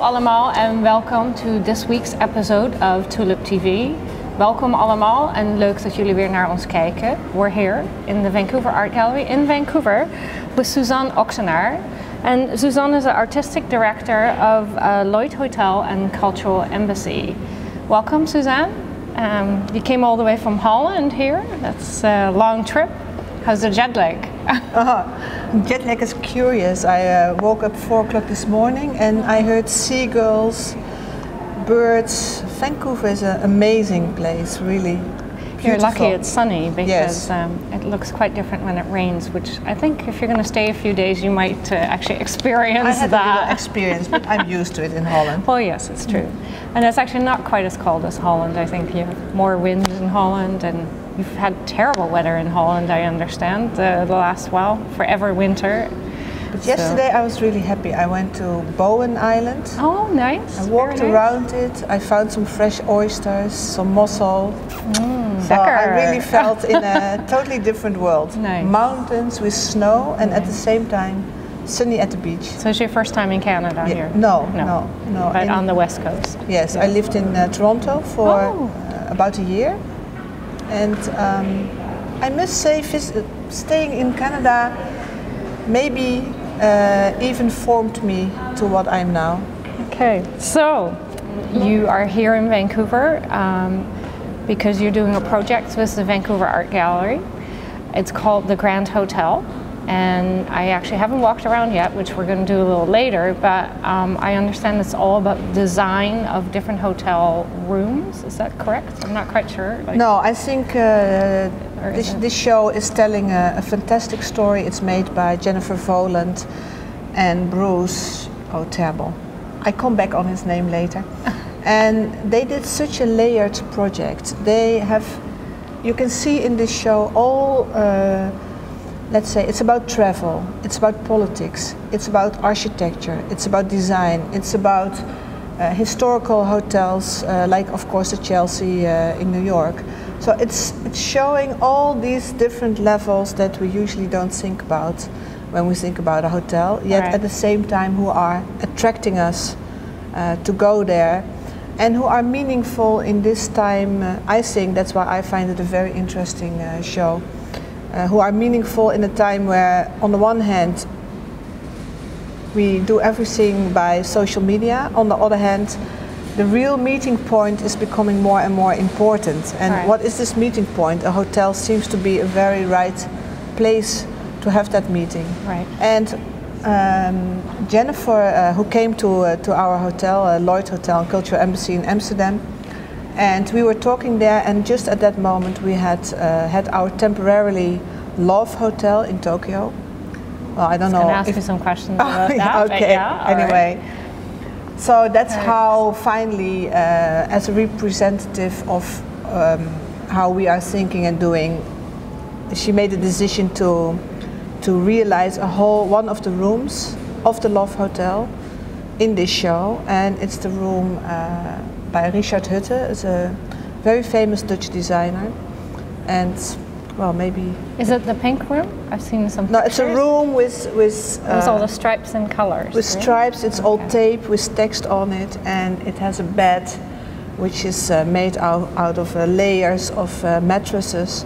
allemaal en welkom to this week's episode of TulipTV. Welkom allemaal en leuk dat jullie weer naar ons kijken. We're here in the Vancouver Art Gallery in Vancouver with Suzanne Oxenaar. And Suzanne is the artistic director of Lloyd Hotel and Cultural Embassy. Welcome, Suzanne. You came all the way from Holland here. That's a long trip. How's the jet lag? Jet lag is curious. I woke up 4 o'clock this morning and I heard seagulls, birds. Vancouver is an amazing place, really. Beautiful. You're lucky it's sunny because yes. It looks quite different when it rains, which I think if you're going to stay a few days you might actually experience I had that. a little experience, but I'm used to it in Holland. Oh yes, it's true. And it's actually not quite as cold as Holland. I think you have more wind in Holland and you've had terrible weather in Holland, I understand, the last while, forever winter. But yesterday I was really happy. I went to Bowen Island. Oh, nice. I walked around it. I found some fresh oysters, some mussel. So I really felt in a totally different world. Nice. Mountains with snow and at the same time sunny at the beach. So it's your first time in Canada here? No. But on the west coast? Yes, I lived in Toronto for about a year. And I must say, staying in Canada maybe even formed me to what I am now. Okay, so you are here in Vancouver because you're doing a project with the Vancouver Art Gallery. It's called the Grand Hotel. And I actually haven't walked around yet, which we're going to do a little later, but I understand it's all about design of different hotel rooms. Is that correct? I'm not quite sure. No, I think this show is telling a fantastic story. It's made by Jennifer Voland and Bruce, oh terrible, I come back on his name later. And they did such a layered project. They have, you can see in this show all, let's say it's about travel, it's about politics, it's about architecture, it's about design, it's about historical hotels like of course the Chelsea in New York. So it's showing all these different levels that we usually don't think about when we think about a hotel, yet at the same time who are attracting us to go there and who are meaningful in this time. I think that's why I find it a very interesting show. Who are meaningful in a time where, on the one hand, we do everything by social media. On the other hand, the real meeting point is becoming more and more important. And what is this meeting point? A hotel seems to be a very right place to have that meeting. Right. And Jennifer, who came to our hotel, Lloyd Hotel and Cultural Embassy in Amsterdam, and we were talking there, and just at that moment we had had our temporarily Love Hotel in Tokyo. Well, I don't know. I was going to ask you some questions about that. Okay, anyway. So that's how finally, as a representative of how we are thinking and doing, she made a decision to realize one of the rooms of the Love Hotel in this show, and it's the room by Richard Hutte. Is a very famous Dutch designer, and well, maybe. Is it the pink room? I've seen some. No, it's a room with all the stripes and colors. With stripes, it's all tape with text on it, and it has a bed, which is made out of layers of mattresses.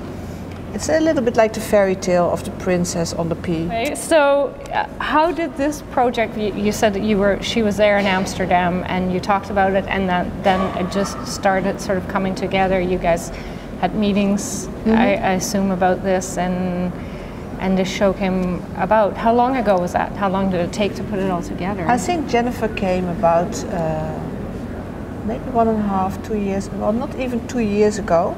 It's a little bit like the fairy tale of the princess on the P. Okay, so how did this project? You said that she was there in Amsterdam, and you talked about it, and then it just started sort of coming together. You guys had meetings, I assume, about this, and this show came about. How long ago was that? How long did it take to put it all together? I think Jennifer came about maybe 1.5, 2 years, well, not even 2 years ago.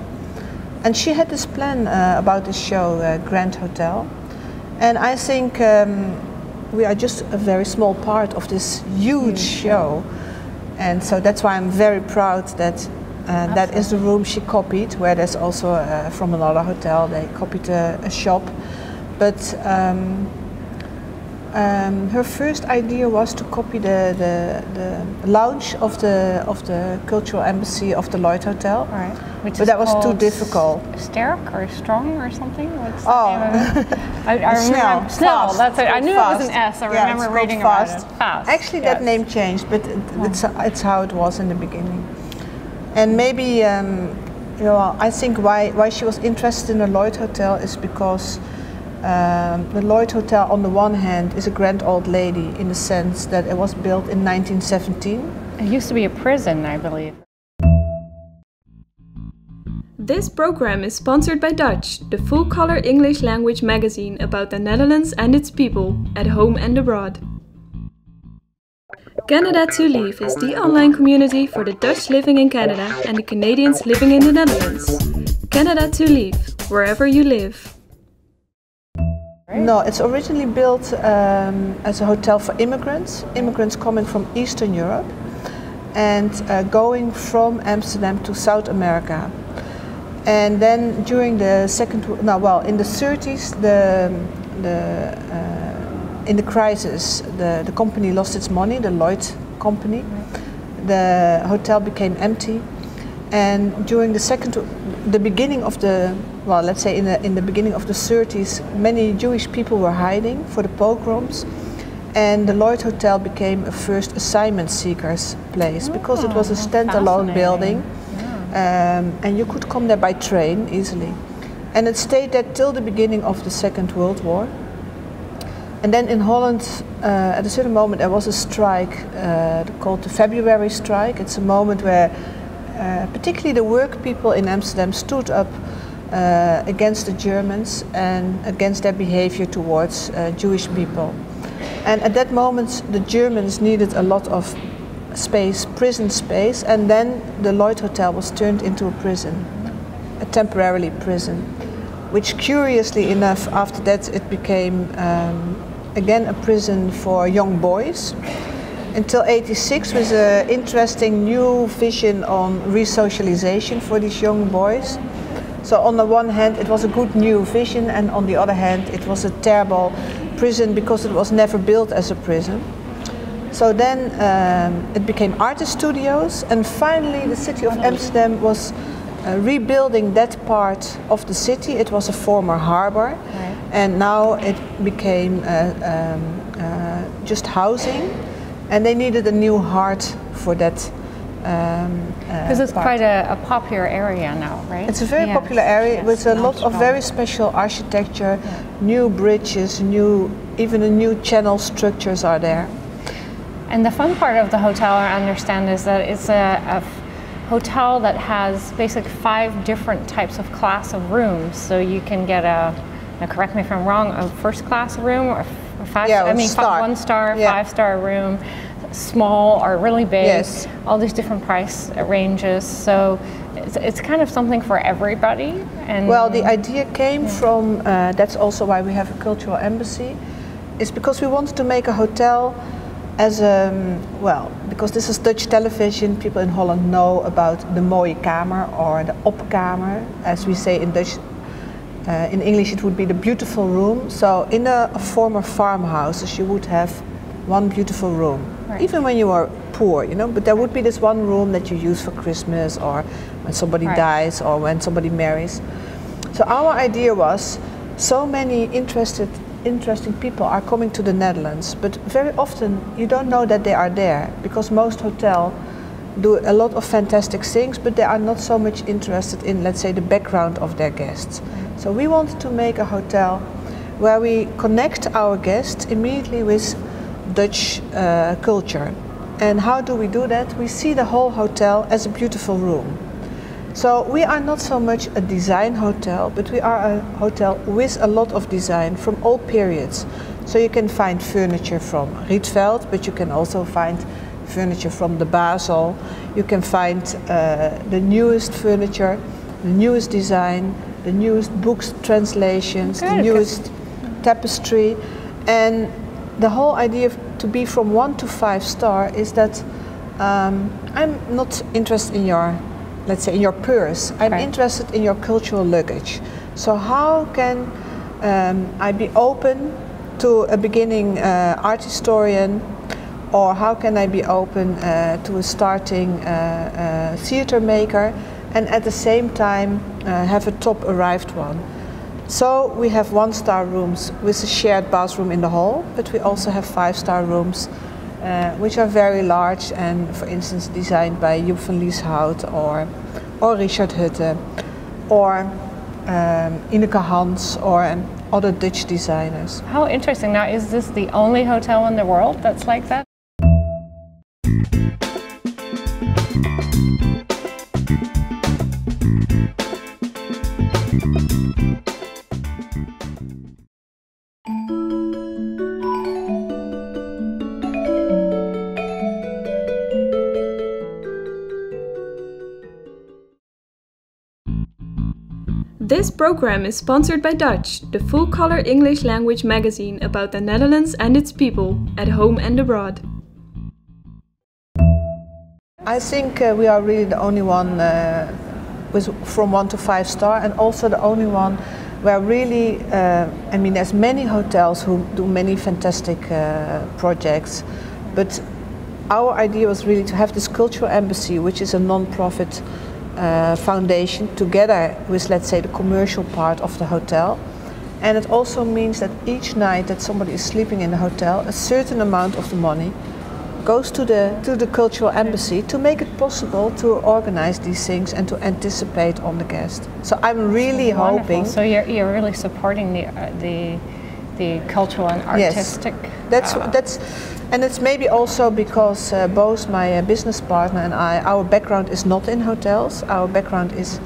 And she had this plan about this show, Grand Hotel. And I think we are just a very small part of this huge show. And so that's why I'm very proud that that is the room she copied, where there's also from another hotel, they copied a shop. But her first idea was to copy the lounge of the Cultural Embassy of the Lloyd Hotel. Right. But that was too difficult. Sterk or strong or something? What's the name of it? I remember Snell. Fast, That's it. I knew fast. it was an S. I Yeah, remember it's reading called about Fast. it. Fast. Actually, yes. that name changed, but it's how it was in the beginning. And maybe you know, I think why she was interested in the Lloyd Hotel is because the Lloyd Hotel, on the one hand, is a grand old lady in the sense that it was built in 1917. It used to be a prison, I believe. This program is sponsored by Dutch, the full-color English language magazine about the Netherlands and its people, at home and abroad. Canada to Leave is the online community for the Dutch living in Canada and the Canadians living in the Netherlands. Canada to Leave, wherever you live. No, it's originally built as a hotel for immigrants coming from Eastern Europe and going from Amsterdam to South America. And then during the in the 30s, in the crisis, the company lost its money, the Lloyd company. The hotel became empty, and during the beginning of the, well, let's say in the beginning of the 30s, many Jewish people were hiding for the pogroms, and the Lloyd Hotel became a first assignment seekers place because it was a standalone building. And you could come there by train easily. And it stayed there till the beginning of the Second World War. And then in Holland, at a certain moment, there was a strike called the February strike. It's a moment where particularly the work people in Amsterdam stood up against the Germans and against their behavior towards Jewish people. And at that moment, the Germans needed a lot of space, prison space, and then the Lloyd Hotel was turned into a prison, a temporary prison, which curiously enough after that it became again a prison for young boys until '86 with an interesting new vision on re-socialization for these young boys. So on the one hand it was a good new vision, and on the other hand it was a terrible prison because it was never built as a prison. So then it became artist studios, and finally the city of Amsterdam was rebuilding that part of the city. It was a former harbor, and now it became just housing, and they needed a new heart for that. Because it's quite a popular area now, right? It's a very popular area with a lot of very special architecture, new bridges, even a new channel structures are there. And the fun part of the hotel, I understand, is that it's a hotel that has basically 5 different types of class of rooms. So you can get now correct me if I'm wrong, a first class room or one star, 5-star room, small or really big, all these different price ranges. So it's kind of something for everybody. And well, the idea came from, that's also why we have a cultural embassy, is because we wanted to make a hotel as because this is Dutch television, people in Holland know about the mooie kamer or the opkamer, as we say in Dutch. In English it would be the beautiful room. So in a former farmhouses you would have one beautiful room, even when you are poor, you know, but there would be this one room that you use for Christmas or when somebody dies or when somebody marries. So our idea was, so many interesting people are coming to the Netherlands, but very often you don't know that they are there because most hotels do a lot of fantastic things, but they are not so much interested in, let's say, the background of their guests. So we wanted to make a hotel where we connect our guests immediately with Dutch culture. And how do we do that? We see the whole hotel as a beautiful room. So we are not so much a design hotel, but we are a hotel with a lot of design from all periods. So you can find furniture from Rietveld, but you can also find furniture from the Basel. You can find the newest furniture, the newest design, the newest books, translations, the newest tapestry. And the whole idea to be from 1 to 5 star is that I'm not interested in your, let's say, in your purse. I'm interested in your cultural luggage. So how can I be open to a beginning art historian, or how can I be open to a starting theater maker, and at the same time have a top arrived one? So we have 1-star rooms with a shared bathroom in the hall, but we also have 5-star rooms which are very large and, for instance, designed by Joep van Lieshout or Richard Hutte or Ineke Hans or other Dutch designers. How interesting. Now, is this the only hotel in the world that's like that? This program is sponsored by Dutch, the full-color English language magazine about the Netherlands and its people, at home and abroad. I think we are really the only one from 1 to 5-star, and also the only one where really, I mean, there's many hotels who do many fantastic projects, but our idea was really to have this cultural embassy, which is a non-profit foundation, together with, let's say, the commercial part of the hotel. And it also means that each night that somebody is sleeping in the hotel, a certain amount of the money goes to the cultural embassy to make it possible to organize these things and to anticipate on the guest. So I'm really hoping. So you're really supporting the cultural and artistic. Yes, that's and it's maybe also because both my business partner and I, our background is not in hotels. Our background is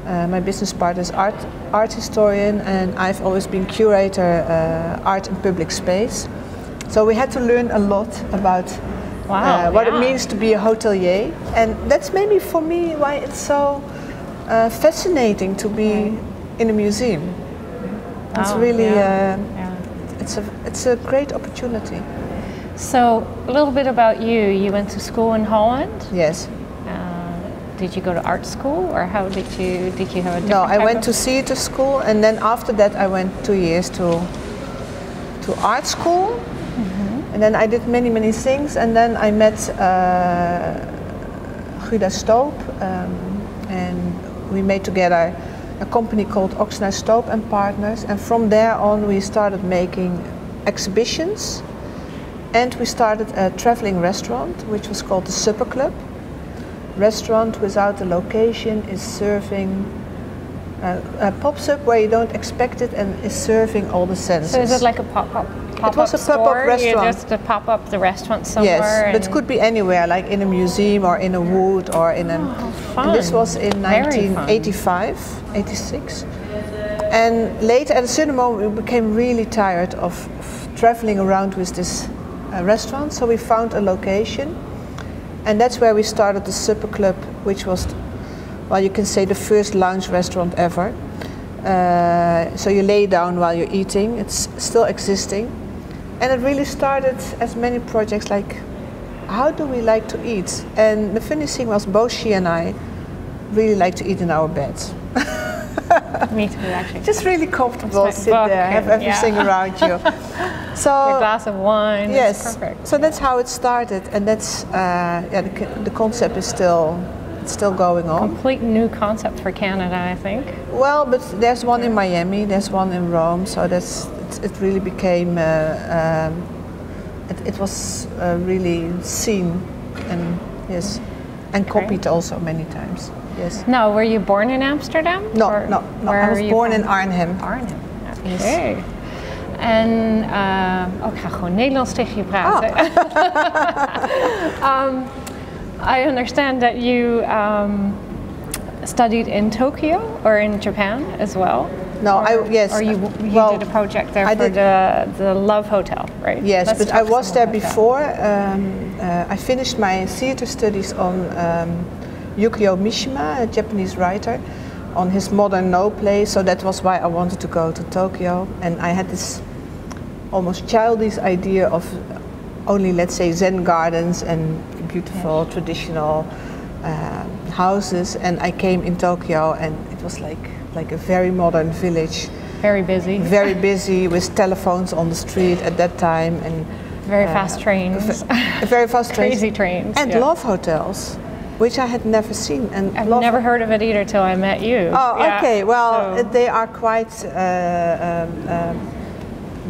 my business partner is art historian, and I've always been curator art in public space. So we had to learn a lot about what it means to be a hotelier, and that's maybe for me why it's so fascinating to be in a museum. It's really it's a great opportunity. So a little bit about you. You went to school in Holland. Yes. Did you go to art school, or how did you have a different? No, I went to theater school, and then after that I went 2 years to art school. And then I did many things, and then I met Guda Stoop, and we made together a company called Oxenaar Stoop and Partners, and from there on we started making exhibitions, and we started a traveling restaurant which was called the Supper Club. Restaurant without a location is serving pops up where you don't expect it and is serving all the senses. So is it like a pop-up? It was a pop-up restaurant. You just pop up the restaurant somewhere. Yes, but it could be anywhere, like in a museum or in a wood or in a. Fun. And this was in 1985, 86. And later, at a certain moment, we became really tired of traveling around with this restaurant. So we found a location, and that's where we started the Supper Club, which was, well, you can say the first lounge restaurant ever. So you lay down while you're eating. It's still existing. And it really started as many projects like, how do we like to eat? And the funny thing was, both she and I really like to eat in our beds. Me too, actually. Just really comfortable, sit there, have everything around you. So a glass of wine. Yes, that's perfect. So that's how it started, and that's the concept is still going on. Complete new concept for Canada, I think. Well, but there's one in Miami, there's one in Rome, so it really became. It was really seen, and yes, and copied also many times. Yes. No, were you born in Amsterdam? No. I was born in Arnhem. Arnhem. Okay. Yes. En ik ga gewoon Nederlands tegen je praten. I understand that you studied in Tokyo or in Japan as well. No, or you well, did a project there for the Love Hotel, right? Yes, but I was there before. I finished my theater studies on Yukio Mishima, a Japanese writer, on his Modern No play. So that was why I wanted to go to Tokyo, and I had this almost childish idea of only, let's say, Zen gardens and beautiful traditional houses, and I came in Tokyo, and it was like a very modern village. Very busy. Very busy, with telephones on the street at that time, and very fast trains. Very fast trains. Crazy trains. And love hotels, which I had never seen. And I've never heard of it either till I met you. Oh, yeah. Okay. Well, so they are quite.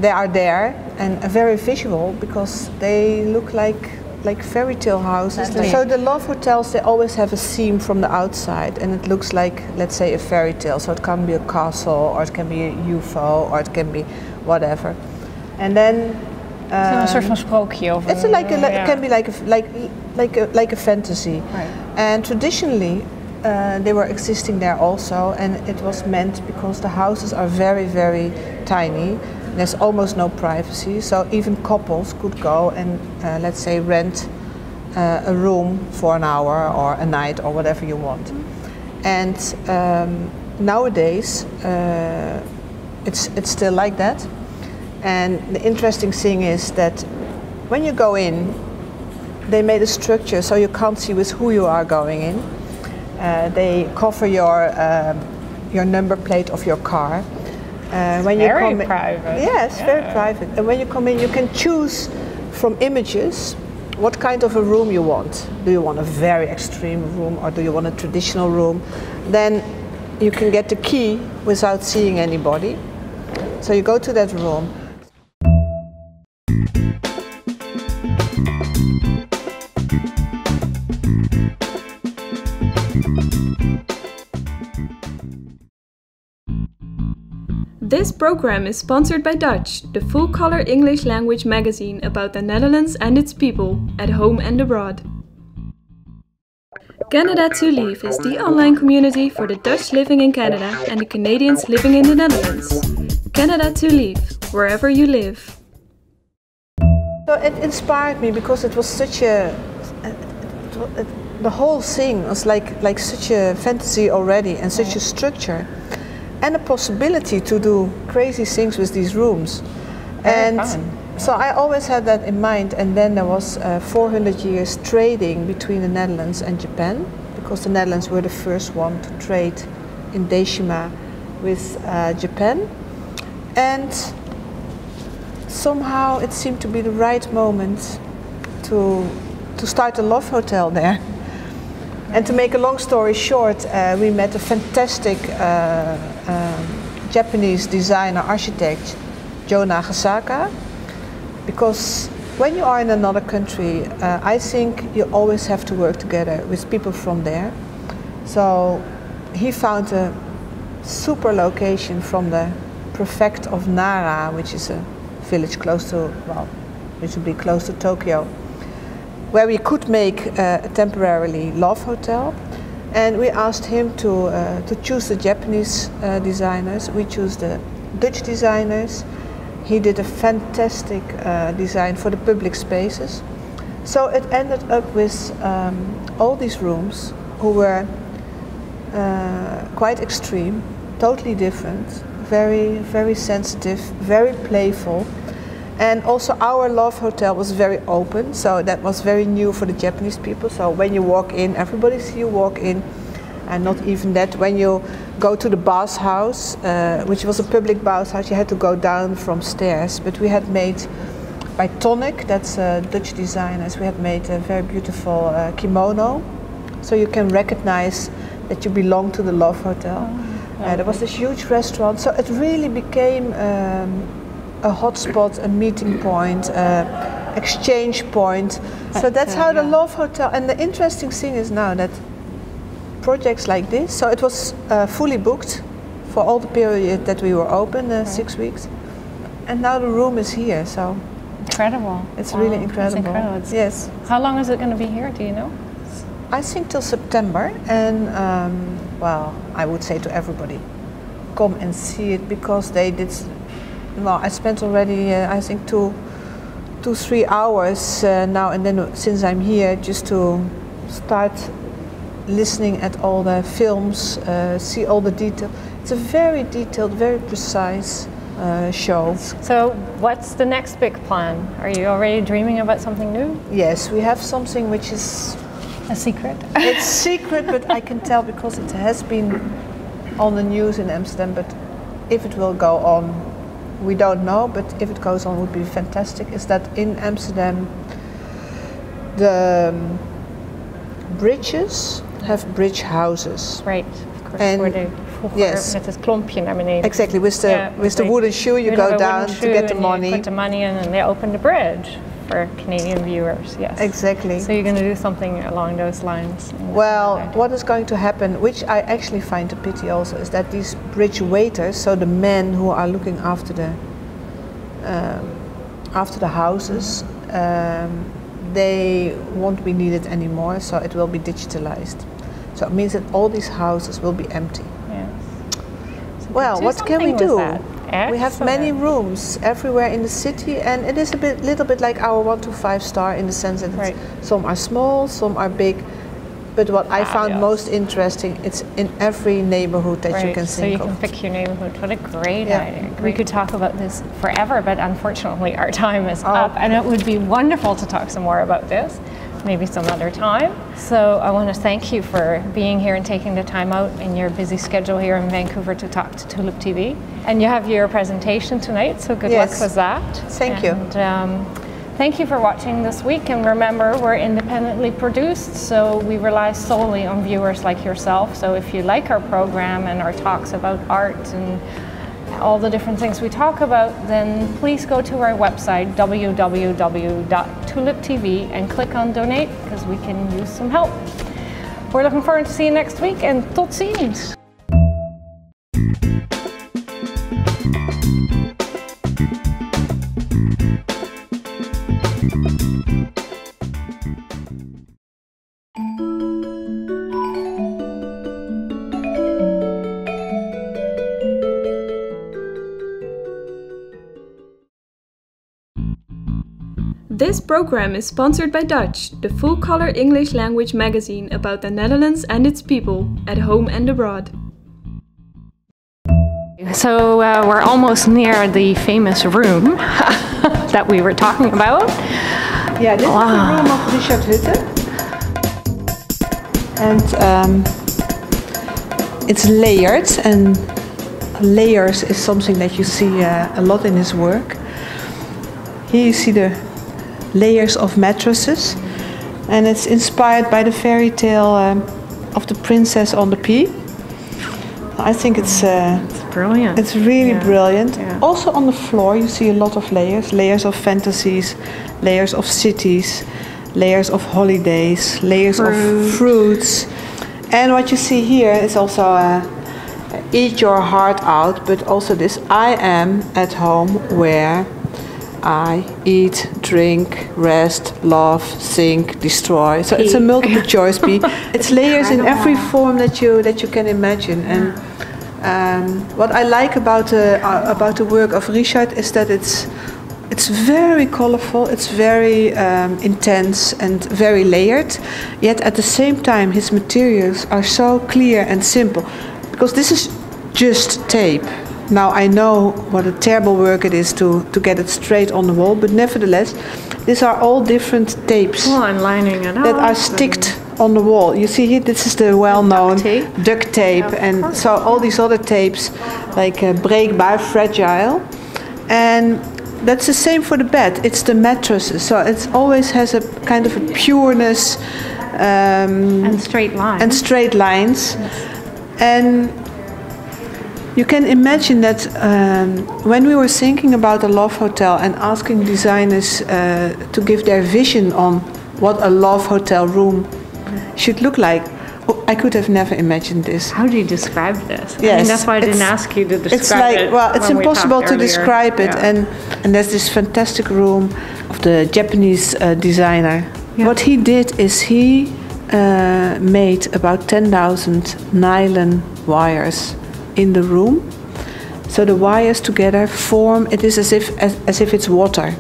They are there and very visual because they look like fairy tale houses. So the love hotels, they always have a theme from the outside, and it looks like, let's say, a fairy tale. So it can be a castle, or it can be a UFO, or it can be whatever. And then een soort van sprookje of it's like it can be like a fantasy. Right. And traditionally they were existing there also, and it was meant because the houses are very, very tiny. There's almost no privacy, so even couples could go and let's say rent a room for an hour or a night or whatever you want. And nowadays it's still like that. And the interesting thing is that when you go in, they made a structure so you can't see with who you are going in. They cover your number plate of your car. When you come in, private. Yes, yeah. Very private. And when you come in, you can choose from images what kind of a room you want. Do you want a very extreme room, or do you want a traditional room? Then you can get the key without seeing anybody. So you go to that room. This program is sponsored by Dutch, the full-color English language magazine about the Netherlands and its people, at home and abroad. Canada to Leave is the online community for the Dutch living in Canada and the Canadians living in the Netherlands. Canada to Leave, wherever you live. So it inspired me because it was such the whole thing was like such a fantasy already, and such a structure. And a possibility to do crazy things with these rooms. Very fun. So I always had that in mind. And then there was 400 years trading between the Netherlands and Japan, because the Netherlands were the first one to trade in Deshima with Japan. And somehow it seemed to be the right moment to start a love hotel there. And to make a long story short, we met a fantastic Japanese designer, architect, Joe Nagasaka. Because when you are in another country, I think you always have to work together with people from there. So he found a super location from the prefect of Nara, which is a village close to, well, which would be close to Tokyo, where we could make a temporarily love hotel. And we asked him to choose the Japanese designers. We chose the Dutch designers. He did a fantastic design for the public spaces. So it ended up with all these rooms who were quite extreme, totally different, very, very sensitive, very playful. And also our love hotel was very open, so that was very new for the Japanese people. So when you walk in, everybody sees you walk in. And not even that, when you go to the bathhouse, which was a public bathhouse, you had to go down from stairs. But we had made, by Tonic, that's Dutch designers, we had made a very beautiful kimono. So you can recognize that you belong to the love hotel. There was this huge restaurant, so it really became a hotspot, a meeting point, exchange point. So that's how the Love Hotel, and the interesting thing is now that projects like this, so it was fully booked for all the period that we were open, 6 weeks. And now the room is here, so. Incredible. It's really incredible. It's incredible. Yes. How long is it going to be here, do you know? I think till September, and well, I would say to everybody, come and see it, because they did. Well, I spent already, I think, 2-3 hours now and then since I'm here, just to start listening at all the films, see all the detail. It's a very detailed, very precise show. So what's the next big plan? Are you already dreaming about something new? Yes, we have something which is a secret. It's secret, but I can tell because it has been on the news in Amsterdam. But if it will go on, we don't know. But if it goes on, it would be fantastic. Is that in Amsterdam, the bridges have bridge houses. Right, of course. And where they yes, met het klompje naar beneden. exactly. With the wooden shoe, you go down to get the money. You put the money in, and they open the bridge for Canadian viewers. Yes, exactly. So you're going to do something along those lines. Well, what is going to happen, which I actually find a pity also, is that these bridge waiters, so the men who are looking after the houses, they won't be needed anymore. So it will be digitalized. So it means that all these houses will be empty. Yes. So well, what can we do? We have Excellent. many rooms everywhere in the city, and it is little bit like our 1 to 5 star in the sense that Right. some are small, some are big. But what I found most interesting, it's in every neighborhood that you can think of. So you can pick your neighborhood. What a great idea. We could talk about this forever, but unfortunately our time is up, and it would be wonderful to talk some more about this. Maybe some other time. So I want to thank you for being here and taking the time out in your busy schedule here in Vancouver to talk to TulipTV. And you have your presentation tonight, so good luck with that. Thank you. Thank you for watching this week, and remember, we're independently produced, so we rely solely on viewers like yourself. So if you like our program and our talks about art and all the different things we talk about, then please go to our website www.tuliptv and click on donate, because we can use some help. We're looking forward to see you next week, and tot ziens! This program is sponsored by Dutch, the full-color English language magazine about the Netherlands and its people, at home and abroad. So we're almost near the famous room that we were talking about. Yeah, this is the room of Lloyd Hotel. And it's layered, and layers is something that you see a lot in his work. Here you see the layers of mattresses, and it's inspired by the fairy tale of the princess on the pea. I think it's brilliant. It's really brilliant. Yeah. Also on the floor you see a lot of layers of fantasies, layers of cities, layers of holidays, layers of fruits. And what you see here is also eat your heart out, but also this I am at home where I eat, drink, rest, love, think, destroy. So it's a multiple choice. It's layers in every form that you can imagine. And what I like about the work of Richard is that it's very colorful, it's very intense and very layered. Yet at the same time, his materials are so clear and simple, because this is just tape. Now I know what a terrible work it is to get it straight on the wall, but nevertheless, these are all different tapes that are sticked on the wall. You see here, this is the well-known duct tape, and so all these other tapes, like breakbaar, fragile, and that's the same for the bed. It's the mattresses, so it always has a kind of a pureness and straight lines. And you can imagine that when we were thinking about the Love Hotel and asking designers to give their vision on what a Love Hotel room should look like, I could have never imagined this. How do you describe this? Yes, I mean, that's why I didn't ask you to describe it. Well, it's impossible to describe it. And there's this fantastic room of the Japanese designer. Yeah. What he did is he made about 10,000 nylon wires in the room, so the wires together form. It is as if it's water.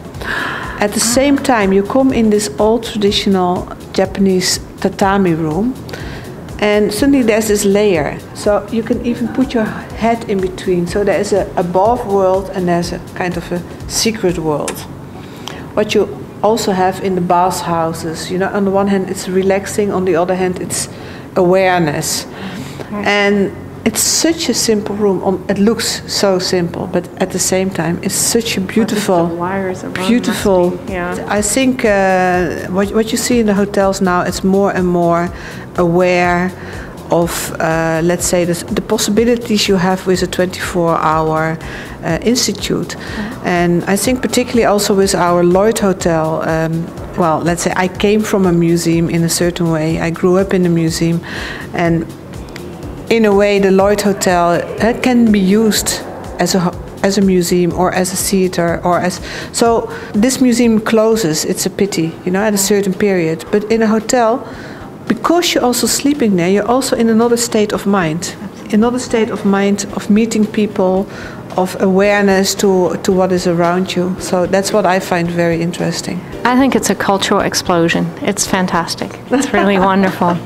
At the same time, you come in this old traditional Japanese tatami room, and suddenly there's this layer. So you can even put your head in between. So there is a above world and there's a kind of a secret world. What you also have in the bathhouses, you know, on the one hand it's relaxing, on the other hand it's awareness. And It's such a simple room. It looks so simple, but at the same time, it's such a beautiful, beautiful. Yeah. I think what you see in the hotels now, it's more and more aware of, let's say, the possibilities you have with a 24-hour institute. And I think particularly also with our Lloyd Hotel, well, let's say I came from a museum in a certain way. I grew up in a museum, and in a way the Lloyd Hotel can be used as a museum or as a theater or as... So this museum closes, it's a pity, you know, at a certain period. But in a hotel, because you're also sleeping there, you're also in another state of mind. Another state of mind of meeting people, of awareness to what is around you. So that's what I find very interesting. I think it's a cultural explosion. It's fantastic. It's really wonderful.